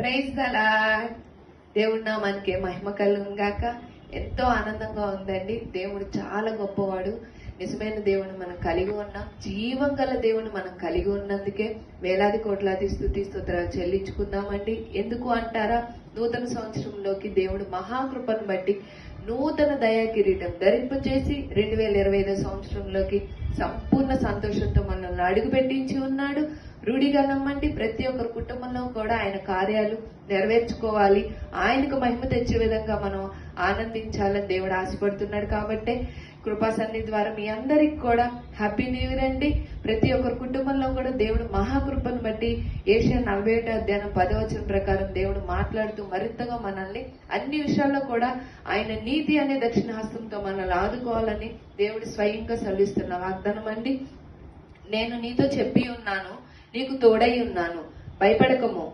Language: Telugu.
Praise the lord. దేవుడి నామానికి మహిమ కలుగును గాక. ఎంతో ఆనందంగా ఉందండి. దేవుడు చాలా గొప్పవాడు. నిజమైన దేవుని మనం కలిగి ఉన్నాం. జీవం గల దేవుని మనం కలిగి ఉన్నందుకే వేలాది కోట్లాది స్తుతి స్తోత్రాలు చెల్లించుకుందామండి. ఎందుకు అంటారా? నూతన సంవత్సరంలోకి దేవుడు మహాకృపను బట్టి నూతన దయా కిరీటం ధరింపచేసి 2025 సంవత్సరంలోకి సంపూర్ణ సంతోషంతో మనల్ని అడుగు పెట్టించి ఉన్నాడు. రూఢిగా నమ్మండి, ప్రతి ఒక్కరి కుటుంబంలో కూడా ఆయన కార్యాలు నెరవేర్చుకోవాలి, ఆయనకు మహిమ తెచ్చే విధంగా మనం ఆనందించాలని దేవుడు ఆశపడుతున్నాడు. కాబట్టి కృపా సన్నిధి ద్వారా మీ అందరికి కూడా హ్యాపీ న్యూ ఇయర్ అండి. ప్రతి ఒక్కరి కుటుంబంలో కూడా దేవుడు మహాకృపను బట్టి ఏషియా 41 అధ్యాయం 10వ వచనం ప్రకారం దేవుడు మాట్లాడుతూ మరింతగా మనల్ని అన్ని విషయాల్లో కూడా ఆయన నీతి అనే దక్షిణ హస్తంతో మనల్ని ఆదుకోవాలని దేవుడు స్వయంగా సెలవిస్తున్న వాగ్దానం అండి. నేను నీతో చెప్పి ఉన్నాను, నీకు తోడై ఉన్నాను, భయపడకము,